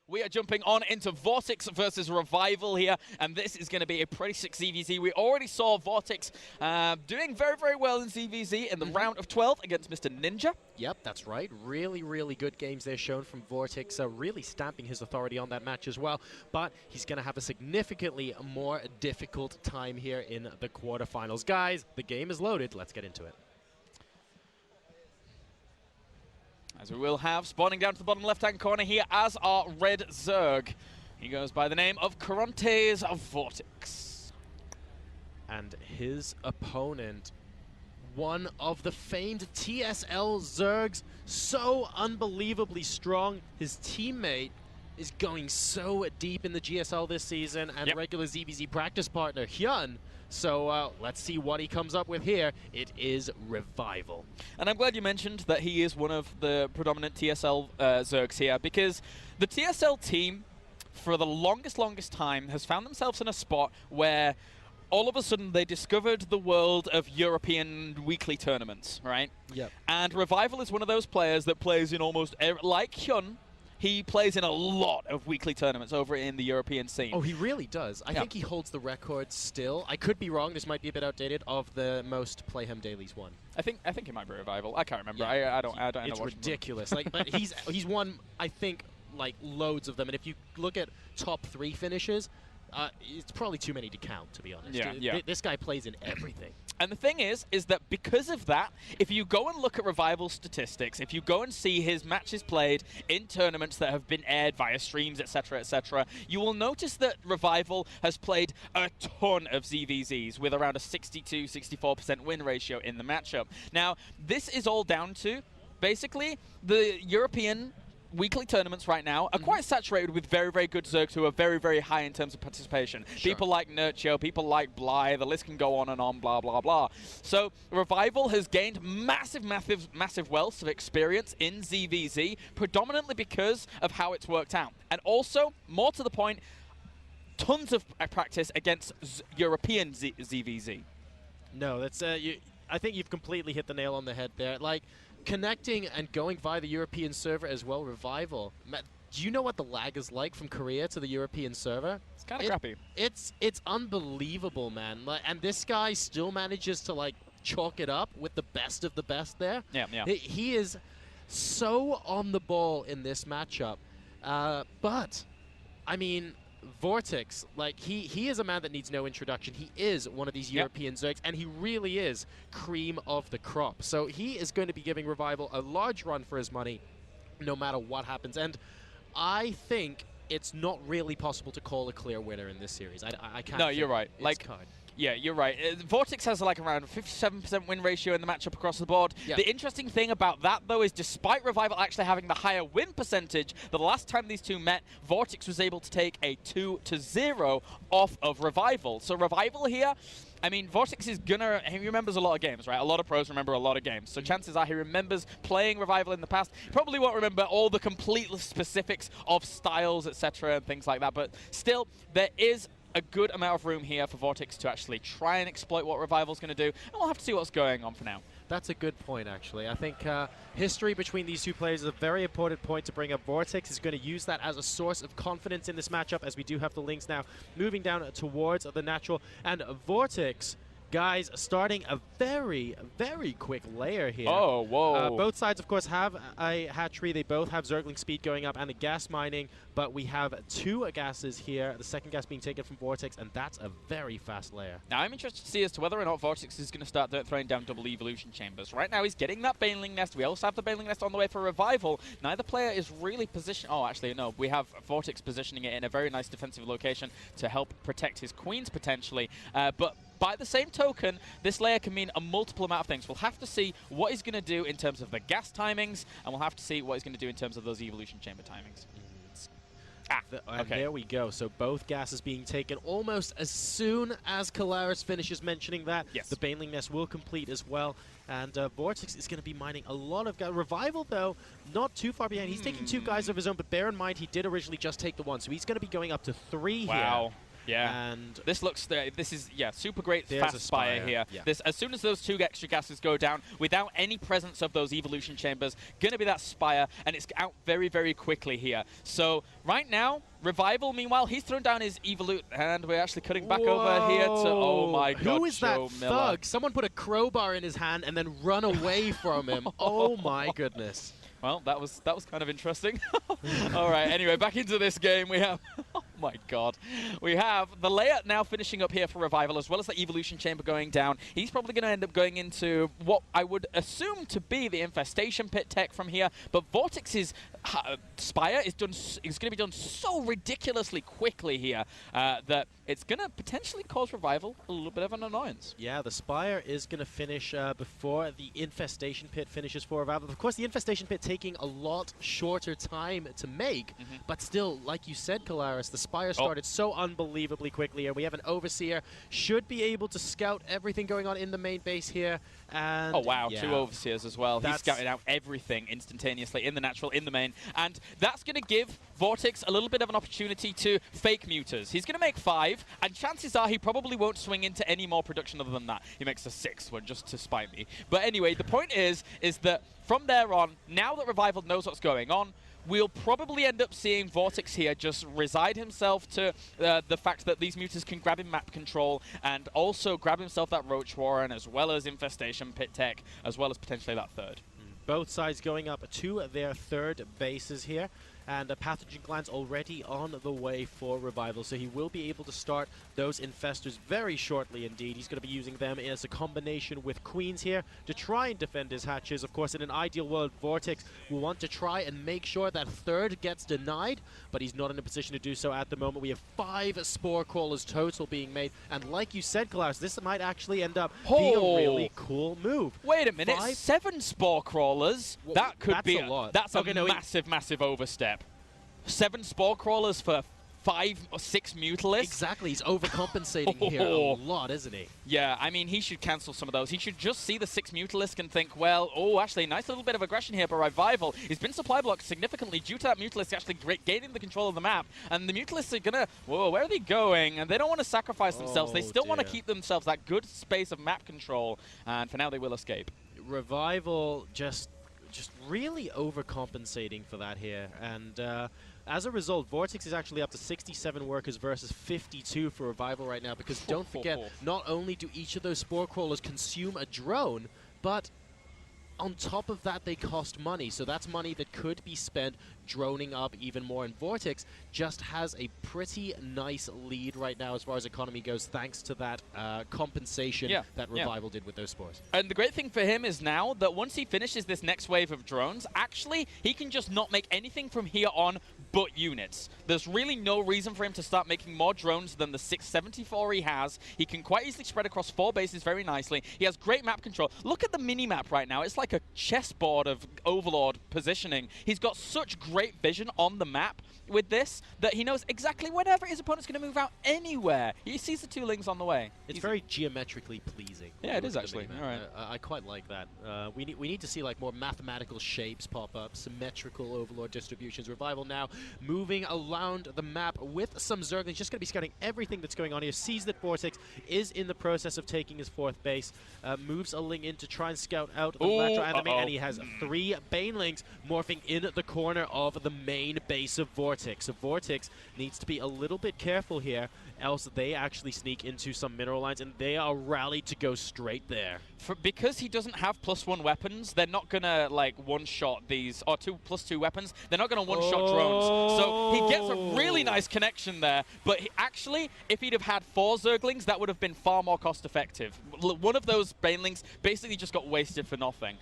We are jumping on into Vortix versus Revival here, and this is going to be a pretty sick ZVZ. We already saw Vortix doing very, very well in ZVZ in the round of 12 against Mr. Ninja. Yep, that's right. Really, really good games there shown from Vortix, really stamping his authority on that match as well. But he's going to have a significantly more difficult time here in the quarterfinals. Guys, the game is loaded. Let's get into it. As we will have, spawning down to the bottom left-hand corner here as our red Zerg. He goes by the name of Carontes of Vortix. And his opponent, one of the famed TSL Zergs, so unbelievably strong. His teammate is going so deep in the GSL this season, and regular ZVZ practice partner, Hyun. So let's see what he comes up with here. It is Revival. And I'm glad you mentioned that he is one of the predominant TSL Zergs here, because the TSL team, for the longest time, has found themselves in a spot where all of a sudden they discovered the world of European weekly tournaments, right? Yep. And Revival is one of those players that plays in almost, like Hyun, he plays in a lot of weekly tournaments over in the European scene. Oh, he really does. I think he holds the record still. I could be wrong. This might be a bit outdated. Of the most Playhem dailies won. I think it might be Revival. I can't remember. Yeah. I don't. It's ridiculous. Like, but he's won. I think like loads of them. And if you look at top 3 finishes, it's probably too many to count, to be honest. Yeah. This guy plays in everything. And the thing is that because of that, if you go and look at Revival's statistics, if you go and see his matches played in tournaments that have been aired via streams, etc., you will notice that Revival has played a ton of ZVZs with around a 62-64% win ratio in the matchup. Now, this is all down to, basically, the European weekly tournaments right now are quite saturated with very, very good Zergs who are very, very high in terms of participation. Sure. People like Nurcho, people like Bly, the list can go on and on, blah, blah, blah. So Revival has gained massive wealth of experience in ZVZ, predominantly because of how it's worked out. And also, more to the point, tons of practice against European ZVZ. No, that's I think you've completely hit the nail on the head there. Like, connecting and going via the European server as well, Revival. Do you know what the lag is like from Korea to the European server? It's kind of crappy. It's unbelievable, man. Like, and this guy still manages to like chalk it up with the best of the best there. Yeah. He is so on the ball in this matchup. But, I mean, Vortix, like, he is a man that needs no introduction. He is one of these European Zergs, and he really is cream of the crop. So he is going to be giving Revival a large run for his money, no matter what happens. And I think it's not really possible to call a clear winner in this series. I can't. No, you're right. Yeah, you're right. Vortix has like around a 57% win ratio in the matchup across the board. Yep. The interesting thing about that, though, is despite Revival actually having the higher win percentage, the last time these two met, Vortix was able to take a 2-0 off of Revival. So Revival here, I mean, Vortix is gonna, he remembers a lot of games, right? A lot of pros remember a lot of games. So chances are he remembers playing Revival in the past. He probably won't remember all the complete specifics of styles, etc., and things like that. But still, there is a good amount of room here for Vortix to actually try and exploit what Revival's going to do, and we'll have to see what's going on for now. That's a good point, actually. I think history between these two players is a very important point to bring up. Vortix is going to use that as a source of confidence in this matchup, as we do have the links now moving down towards the natural. And Vortix, guys, starting a very, very quick layer here. Oh, whoa. Both sides, of course, have a hatchery. They both have Zergling speed going up and the gas mining, but we have 2 gases here, the second gas being taken from Vortix, and that's a very fast layer. Now, I'm interested to see as to whether or not Vortix is going to start throwing down double evolution chambers. Right now, he's getting that Baneling Nest. We also have the Baneling Nest on the way for Revival. Neither player is really positioned. Oh, actually, no. We have Vortix positioning it in a very nice defensive location to help protect his queens, potentially. But by the same token, this layer can mean a multiple amount of things. We'll have to see what he's going to do in terms of the gas timings, and we'll have to see what he's going to do in terms of those evolution chamber timings. And there we go. So both gases being taken almost as soon as Kalaris finishes mentioning that. Yes. The Baneling Nest will complete as well. And Vortix is going to be mining a lot of gas. Revival, though, not too far behind. He's taking 2 guys of his own, but bear in mind he did originally just take the 1. So he's going to be going up to 3 here. Yeah. And This looks, this is, super great There's fast a Spire Spire, here. yeah. This, as soon as those 2 extra gases go down, without any presence of those evolution chambers, gonna be that Spire, and it's out very, very quickly here. So right now, Revival, meanwhile, he's thrown down his Evolute, and we're actually cutting back over here to, oh my god, Who is Joe that Miller. thug? Someone put a crowbar in his hand and then run away from him. Oh my goodness. Well, that was kind of interesting. All right, anyway, back into this game. We have, oh my god, we have the layout now finishing up here for Revival, as well as the Evolution Chamber going down. He's probably going to end up going into what I would assume to be the Infestation Pit tech from here, but Vortix's Spire is going to be done so ridiculously quickly here that it's going to potentially cause Revival a little bit of an annoyance. Yeah, the Spire is going to finish before the Infestation Pit finishes for Revival. Of course, the Infestation Pit taking a lot shorter time to make, but still, like you said, Kalaris, the Spire started so unbelievably quickly, and we have an Overseer, should be able to scout everything going on in the main base here. And oh wow, yeah, 2 Overseers as well. He's scouting out everything instantaneously in the natural, in the main, and that's going to give Vortix a little bit of an opportunity to fake Mutas. He's going to make 5, and chances are he probably won't swing into any more production other than that. He makes a 6th one just to spite me. But anyway, the point is that from there on, now that Revival knows what's going on, we'll probably end up seeing Vortix here just reside himself to the fact that these Mutas can grab him map control and also grab himself that Roach Warren, as well as Infestation Pit Tech, as well as potentially that 3rd. Both sides going up to their 3rd bases here. And a Pathogen Gland's already on the way for Revival, so he will be able to start those Infestors very shortly indeed. He's going to be using them as a combination with Queens here to try and defend his hatches. Of course, in an ideal world, Vortix will want to try and make sure that 3rd gets denied, but he's not in a position to do so at the moment. We have 5 Spore Crawlers total being made, and like you said, Klaus, this might actually end up being a really cool move. Wait a minute, 7 Spore Crawlers? Well, that could be a lot. That's okay, a massive, massive overstep. 7 Spore Crawlers for 5 or 6 Mutalisks? Exactly, he's overcompensating here a lot, isn't he? Yeah, I mean, he should cancel some of those. He should just see the 6 Mutalisk and think, well, oh, actually, nice little bit of aggression here by Revival. He's been supply blocked significantly due to that Mutalisk actually gaining the control of the map. And the Mutalisks are going to, whoa, where are they going? And they don't want to sacrifice themselves. They still want to keep themselves that good space of map control. And for now, they will escape. Revival just really overcompensating for that here. And as a result, Vortix is actually up to 67 workers versus 52 for Revival right now, because don't forget, not only do each of those Spore Crawlers consume a drone, but on top of that, they cost money. So that's money that could be spent droning up even more. And Vortix just has a pretty nice lead right now as far as economy goes, thanks to that compensation that Revival did with those spores. And the great thing for him is now that once he finishes this next wave of drones, actually, he can just not make anything from here on but units. There's really no reason for him to start making more drones than the 674 he has. He can quite easily spread across 4 bases very nicely. He has great map control. Look at the mini-map right now. It's like a chessboard of Overlord positioning. He's got such great vision on the map with this that he knows exactly whenever his opponent's going to move out anywhere. He sees the 2 lings on the way. It's very geometrically pleasing. Yeah, it is actually. All right. I quite like that. We need to see like more mathematical shapes pop up, symmetrical Overlord distributions. Revival now moving around the map with some Zerglings, just going to be scouting everything that's going on here. Sees that Vortix is in the process of taking his 4th base, moves a Ling in to try and scout out the lateral enemy, and he has 3 Banelings morphing in the corner of the main base of Vortix. So Vortix needs to be a little bit careful here, else they actually sneak into some mineral lines, and they are rallied to go straight there. Because he doesn't have +1 weapons, they're not gonna like one-shot these, or +2 weapons. They're not gonna one-shot drones. So he gets a really nice connection there. But actually, if he'd have had 4 Zerglings, that would have been far more cost-effective. One of those Banelings basically just got wasted for nothing.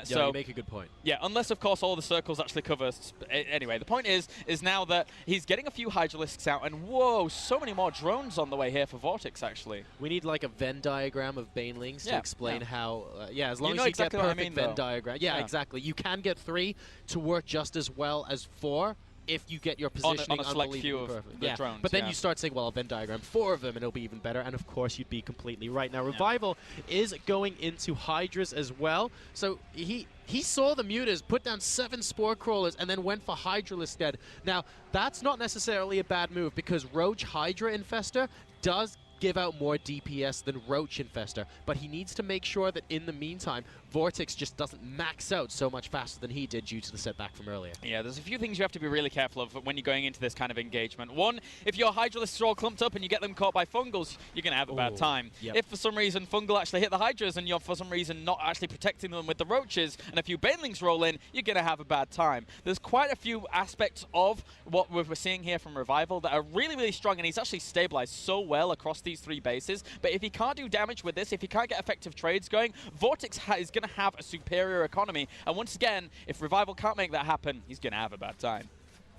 So you make a good point. Yeah, unless of course all the circles actually cover. Anyway, the point is now that he's getting a few Hydralisks out, and whoa, so many more drones on the way here for Vortix. Actually, we need like a Venn diagram of Banelings to explain how. As long as you exactly get perfect what I mean, Venn diagram. Yeah, exactly. You can get 3 to work just as well as 4. if you get your positioning on a select few unbelievably of perfect. the drones. But then you start saying, well, I'll Venn diagram 4 of them and it'll be even better. And of course, you'd be completely right. Now, Revival is going into Hydras as well. So he saw the Mutas, put down 7 Spore Crawlers, and then went for Hydra instead. Now, that's not necessarily a bad move because Roach Hydra Infestor does give out more DPS than Roach Infestor, but he needs to make sure that in the meantime, Vortix just doesn't max out so much faster than he did due to the setback from earlier. Yeah, there's a few things you have to be really careful of when you're going into this kind of engagement. One, if your Hydralisks are all clumped up and you get them caught by Fungals, you're going to have a bad time. Yep. If for some reason Fungal actually hit the Hydras and you're for some reason not actually protecting them with the Roaches and a few Banelings roll in, you're going to have a bad time. There's quite a few aspects of what we're seeing here from Revival that are really, really strong, and he's actually stabilized so well across these 3 bases. But if he can't do damage with this, if he can't get effective trades going, Vortix is going to have a superior economy. And once again, if Revival can't make that happen, he's going to have a bad time.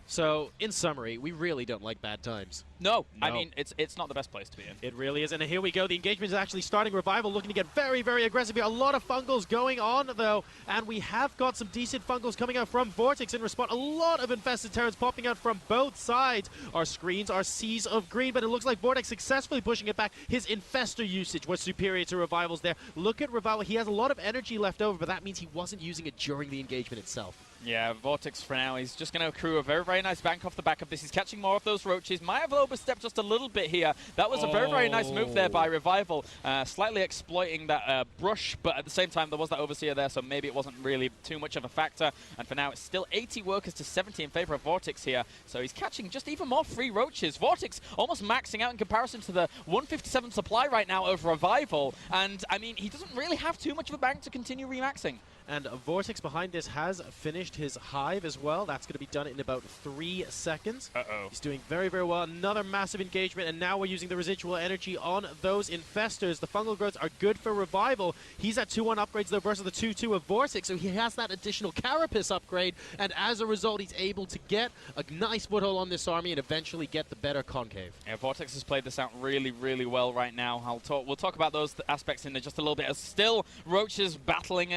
So, in summary, we really don't like bad times. No. I mean, it's not the best place to be in. It really is, and here we go. The engagement is actually starting. Revival looking to get very, very aggressive here. A lot of Fungals going on, though, and we have got some decent Fungals coming out from Vortix in response. A lot of Infested Terrans popping out from both sides. Our screens are seas of green, but it looks like Vortix successfully pushing it back. His Infestor usage was superior to Revival's there. Look at Revival. He has a lot of energy left over, but that means he wasn't using it during the engagement itself. Yeah, Vortix for now, he's just going to accrue a very, very nice bank off the back of this. He's catching more of those Roaches. Might have overstepped just a little bit here. That was a very, very nice move there by Revival, slightly exploiting that brush, but at the same time, there was that Overseer there, so maybe it wasn't really too much of a factor. And for now, it's still 80 workers to 70 in favor of Vortix here. So he's catching just even more free Roaches. Vortix almost maxing out in comparison to the 157 supply right now of Revival. And, I mean, he doesn't really have too much of a bank to continue remaxing. And Vortix behind this has finished his Hive as well. That's going to be done in about 3 seconds. He's doing very, very well. Another massive engagement, and now we're using the residual energy on those Infestors. The Fungal Growths are good for Revival. He's at 2-1 upgrades, though, versus the 2-2 of Vortix, so he has that additional Carapace upgrade, and as a result, he's able to get a nice foothold on this army and eventually get the better Concave. Yeah, Vortix has played this out really, really well right now. We'll talk about those aspects in just a little bit. Still, Roaches battling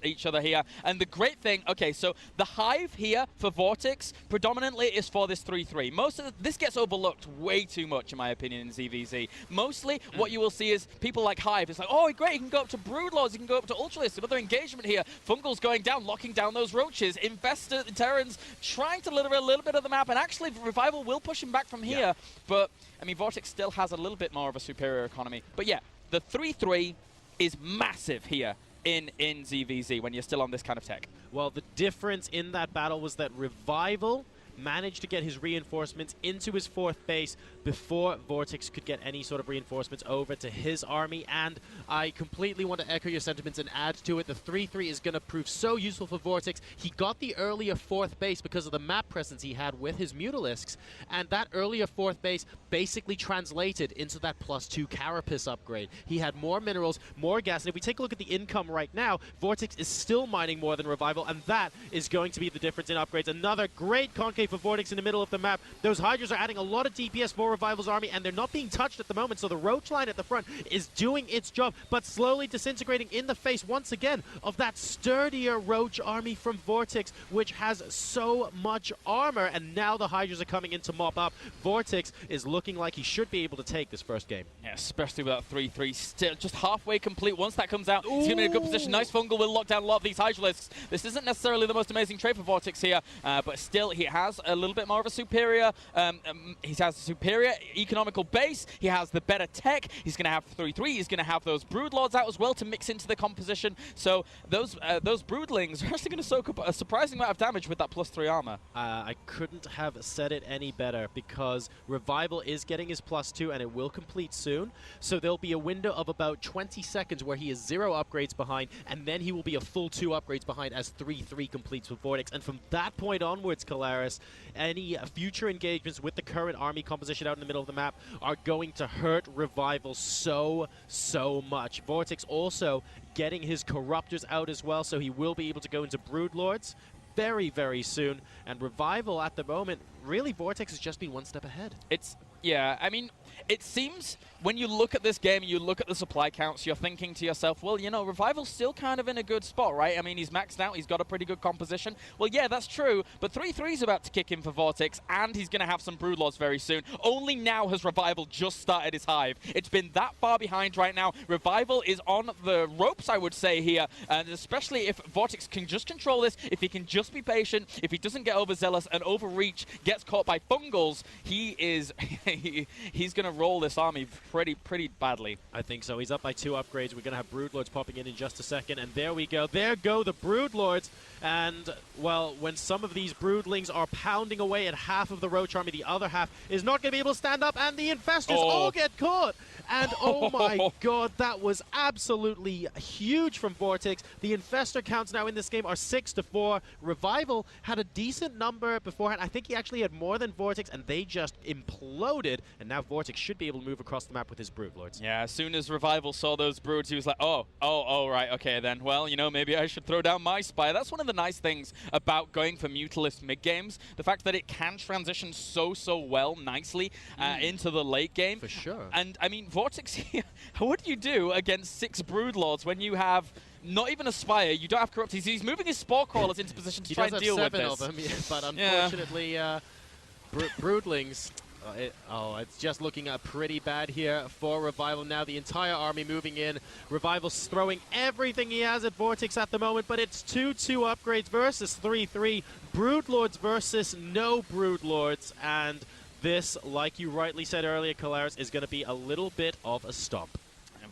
each other here. And the great thing, okay, so the Hive here for Vortix predominantly is for this 3-3. Most of this gets overlooked way too much, in my opinion, in ZVZ. Mostly, what you will see is people like Hive. It's like, oh, great, he can go up to Broodlords, he can go up to Ultralisk. Another engagement here. Fungal's going down, locking down those Roaches. Infestor Terrans trying to litter a little bit of the map, and actually Revival will push him back from here. But, I mean, Vortix still has a little bit more of a superior economy. But yeah, the 3-3 is massive here in ZVZ when you're still on this kind of tech. Well, the difference in that battle was that Revival managed to get his reinforcements into his 4th base before Vortix could get any sort of reinforcements over to his army, and I completely want to echo your sentiments and add to it. The 3-3 is going to prove so useful for Vortix. He got the earlier 4th base because of the map presence he had with his Mutalisks, and that earlier 4th base basically translated into that +2 Carapace upgrade. He had more minerals, more gas, and if we take a look at the income right now, Vortix is still mining more than Revival, and that is going to be the difference in upgrades. Another great Concave for Vortix in the middle of the map. Those Hydras are adding a lot of DPS for Revival's army, and they're not being touched at the moment, so the Roach line at the front is doing its job, but slowly disintegrating in the face once again of that sturdier Roach army from Vortix, which has so much armor, and now the Hydras are coming in to mop up. Vortix is looking like he should be able to take this first game. Yeah, especially with that 3-3 still just halfway complete. Once that comes out, he's going to be in a good position. Nice Fungal will lock down a lot of these Hydralisks. This isn't necessarily the most amazing trade for Vortix here, but still he has a little bit more of a superior, he has a superior economical base, he has the better tech, he's going to have 3-3, he's going to have those Broodlords out as well to mix into the composition, so those Broodlings are actually going to soak up a surprising amount of damage with that +3 armor. I couldn't have said it any better, because Revival is getting his +2 and it will complete soon, so there'll be a window of about 20 seconds where he is 0 upgrades behind, and then he will be a full 2 upgrades behind as 3-3 completes with Vortix, and from that point onwards, Calaris, any future engagements with the current army composition out in the middle of the map are going to hurt Revival so much. Vortix also getting his Corruptors out as well, so he will be able to go into Broodlords very, very soon. And Revival at the moment, really, Vortix has just been one step ahead. It's Yeah, I mean, it seems when you look at this game, you look at the supply counts, you're thinking to yourself, well, you know, Revival's still kind of in a good spot, right? I mean, he's maxed out, he's got a pretty good composition. Well, yeah, that's true, but 3-3 is about to kick in for Vortix, and he's going to have some Broodlords very soon. Only now has Revival just started his hive. It's been that far behind right now. Revival is on the ropes, I would say, here, and especially if Vortix can just control this, if he can just be patient, if he doesn't get overzealous and overreach, gets caught by Fungals, he is he's going to roll this army pretty badly. I think so. He's up by 2 upgrades. We're going to have Broodlords popping in just a second, and there we go. There go the Broodlords. And, well, when some of these Broodlings are pounding away at half of the Roach army, the other half is not going to be able to stand up, and the Infestors all get caught. And, oh my god, that was absolutely huge from Vortix. The Infestor counts now in this game are 6-4. Revival had a decent number beforehand. I think he actually had more than Vortix, and they just imploded. And now Vortix should be able to move across the map with his Broodlords. Yeah, as soon as Revival saw those Broods, he was like, oh, right, okay then. Well, you know, maybe I should throw down my Spire. That's one of the nice things about going for Mutalist mid-games. The fact that it can transition so well, nicely, into the late game. For sure. And, I mean, Vortix here, what do you do against 6 Broodlords when you have not even a Spire, you don't have Corrupt? He's moving his Spore Crawlers into position to try and deal with this. He does have 7 of them, yeah, but unfortunately, Broodlings... it's just looking pretty bad here for Revival now. The entire army moving in. Revival's throwing everything he has at Vortix at the moment, but it's 2-2 upgrades versus 3-3. Broodlords versus no Broodlords, and this, like you rightly said earlier, Kalaris, is going to be a little bit of a stomp.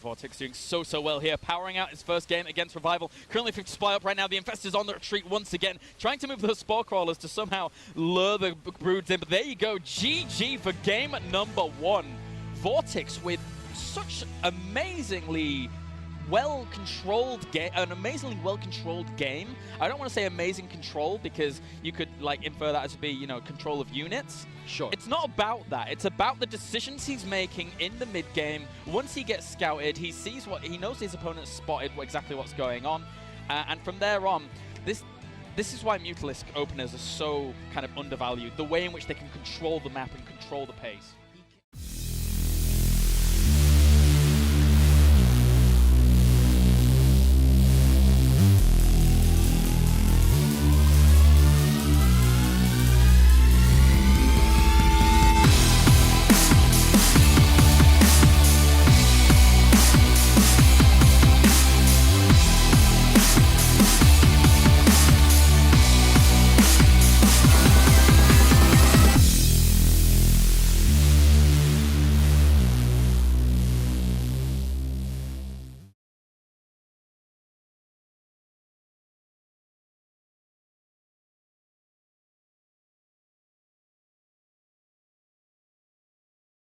Vortix doing so well here, powering out his first game against Revival. Currently 50 supply up right now. The Infestor's on the retreat once again, trying to move those Spore Crawlers to somehow lure the Broods in. But there you go, GG for game number 1. Vortix with such amazingly well-controlled game, an amazingly well-controlled game. I don't want to say amazing control because you could like infer that as to be, you know, control of units. Sure. It's not about that. It's about the decisions he's making in the mid-game. Once he gets scouted, he sees what he knows his opponent's spotted exactly what's going on, and from there on, this is why Mutalisk openers are so kind of undervalued. The way in which they can control the map and control the pace.